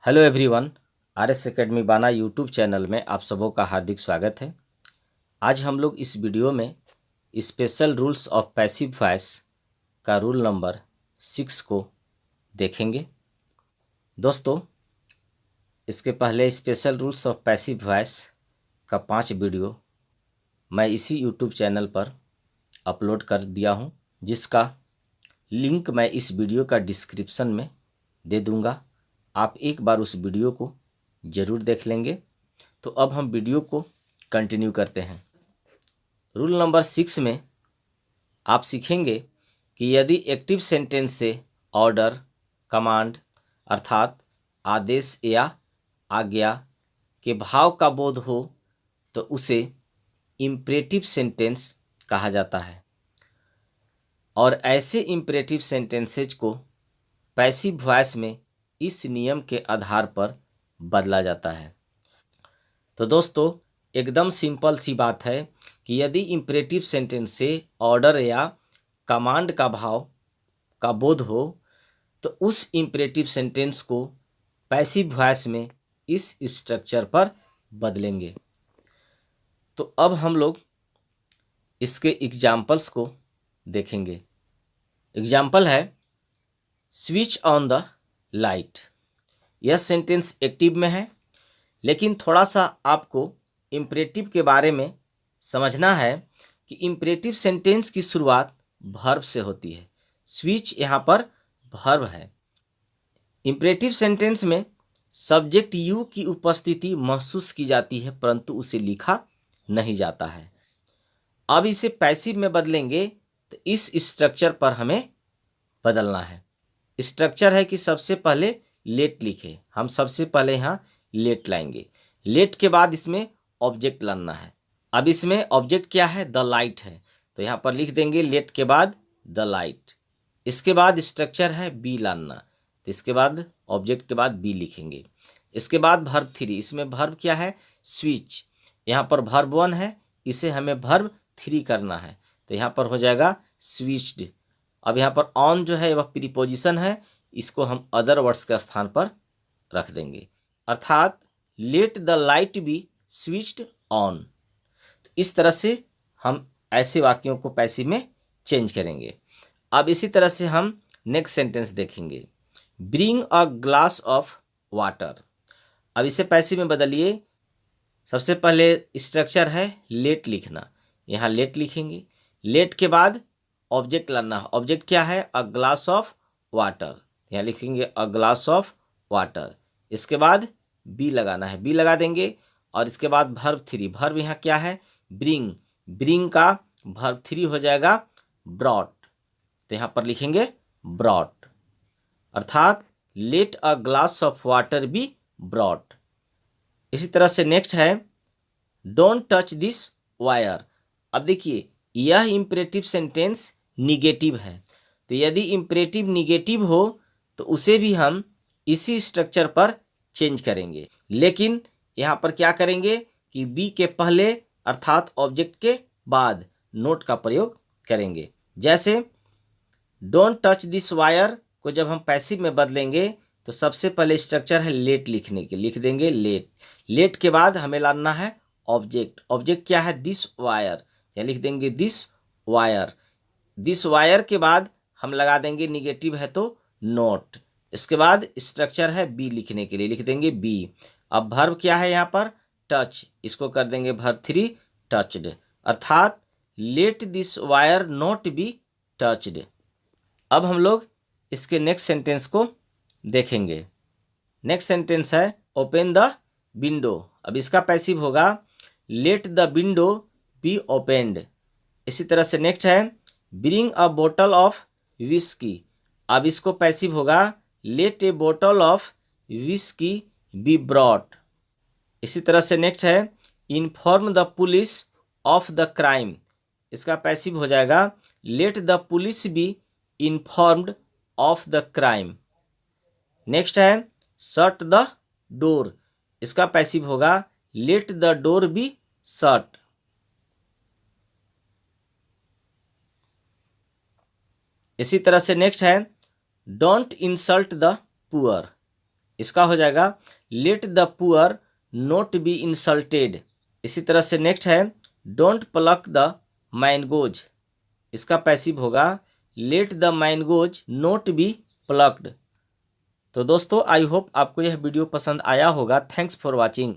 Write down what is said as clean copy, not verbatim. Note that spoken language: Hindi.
Hello everyone, R S academy बाना यूट्यूब चैनल में आप सबों का हार्दिक स्वागत है। आज हम लोग इस वीडियो में special rules of passive voice का रूल नंबर 6 को देखेंगे। दोस्तों, इसके पहले special rules of passive voice का 5 वीडियो मैं इसी यूट्यूब चैनल पर अपलोड कर दिया हूं, जिसका लिंक मैं इस वीडियो का डिस्क्रिप्शन में दे दूंगा। आप एक बार उस वीडियो को ज़रूर देख लेंगे। तो अब हम वीडियो को कंटिन्यू करते हैं। रूल नंबर 6 में आप सीखेंगे कि यदि एक्टिव सेंटेंस से ऑर्डर, कमांड अर्थात आदेश या आज्ञा के भाव का बोध हो तो उसे इम्परेटिव सेंटेंस कहा जाता है, और ऐसे इम्परेटिव सेंटेंसेज को पैसिव वॉइस में इस नियम के आधार पर बदला जाता है। तो दोस्तों, एकदम सिंपल सी बात है कि यदि इम्परेटिव सेंटेंस से ऑर्डर या कमांड का भाव का बोध हो तो उस इम्परेटिव सेंटेंस को पैसिव वॉइस में इस स्ट्रक्चर पर बदलेंगे। तो अब हम लोग इसके एग्जाम्पल्स को देखेंगे। एग्जाम्पल है स्विच ऑन द लाइट। यह सेंटेंस एक्टिव में है, लेकिन थोड़ा सा आपको इम्परेटिव के बारे में समझना है कि इम्परेटिव सेंटेंस की शुरुआत वर्ब से होती है। स्विच यहाँ पर वर्ब है। इम्परेटिव सेंटेंस में सब्जेक्ट यू की उपस्थिति महसूस की जाती है, परंतु उसे लिखा नहीं जाता है। अब इसे पैसिव में बदलेंगे तो इस स्ट्रक्चर पर हमें बदलना है। स्ट्रक्चर है कि सबसे पहले लेट लिखे। हम सबसे पहले यहाँ लेट लाएंगे। लेट के बाद इसमें ऑब्जेक्ट लाना है। अब इसमें ऑब्जेक्ट क्या है? द लाइट है, तो यहाँ पर लिख देंगे लेट के बाद द लाइट। इसके बाद स्ट्रक्चर है बी लाना, तो इसके बाद ऑब्जेक्ट के बाद बी लिखेंगे। इसके बाद वर्ब 3। इसमें वर्ब क्या है? स्विच। यहाँ पर वर्ब 1 है, इसे हमें वर्ब 3 करना है, तो यहाँ पर हो जाएगा स्विच्ड। अब यहाँ पर ऑन जो है वह प्रीपोजिशन है, इसको हम अदर वर्ड्स के स्थान पर रख देंगे, अर्थात let the light B switched on. तो इस तरह से हम ऐसे वाक्यों को पैसिव में चेंज करेंगे। अब इसी तरह से हम नेक्स्ट सेंटेंस देखेंगे। Bring a glass of water. अब इसे पैसिव में बदलिए। सबसे पहले स्ट्रक्चर है लेट लिखना, यहाँ लेट लिखेंगे। लेट के बाद ऑब्जेक्ट लाना। ऑब्जेक्ट क्या है? अ ग्लास ऑफ वाटर, यहाँ लिखेंगे अ ग्लास ऑफ वाटर। इसके बाद बी लगाना है, बी लगा देंगे। और इसके बाद वर्ब 3। वर्ब यहाँ क्या है? ब्रिंग। ब्रिंग का वर्ब 3 हो जाएगा ब्रॉट, तो यहाँ पर लिखेंगे ब्रॉट, अर्थात let a glass of water be brought. इसी तरह से नेक्स्ट है डोंट टच दिस वायर। अब देखिए, यह इम्परेटिव सेंटेंस निगेटिव है, तो यदि इम्परेटिव निगेटिव हो तो उसे भी हम इसी स्ट्रक्चर पर चेंज करेंगे। लेकिन यहाँ पर क्या करेंगे कि बी के पहले अर्थात ऑब्जेक्ट के बाद नोट का प्रयोग करेंगे। जैसे डोंट टच दिस वायर को जब हम पैसिव में बदलेंगे तो सबसे पहले स्ट्रक्चर है लेट लिखने के, लिख देंगे लेट। लेट के बाद हमें लाना है ऑब्जेक्ट। ऑब्जेक्ट क्या है? दिस वायर, या लिख देंगे दिस वायर। दिस वायर के बाद हम लगा देंगे निगेटिव है तो नोट। इसके बाद स्ट्रक्चर है बी लिखने के लिए, लिख देंगे बी। अब वर्ब क्या है यहाँ पर? टच, इसको कर देंगे वर्ब 3 टच्ड, अर्थात let this wire not be touched. अब हम लोग इसके नेक्स्ट सेंटेंस को देखेंगे। नेक्स्ट सेंटेंस है ओपन द विंडो। अब इसका पैसिव होगा let the window be opened. इसी तरह से नेक्स्ट है ब्रिंग अ बोतल ऑफ विस्की। अब इसको पैसिव होगा लेट ए बोतल ऑफ विस्की बी ब्रॉट। इसी तरह से नेक्स्ट है inform the police of the crime. इसका पैसिव हो जाएगा let the police be informed of the crime. Next है शट द डोर। इसका पैसिव होगा let the door be shut. इसी तरह से नेक्स्ट है डोंट इंसल्ट द पुअर। इसका हो जाएगा let the poor not be insulted. इसी तरह से नेक्स्ट है डोंट प्लक द मैंगोज। इसका पैसिव होगा let the mangoes not be plucked. तो दोस्तों आई होप आपको यह वीडियो पसंद आया होगा। Thanks for watching.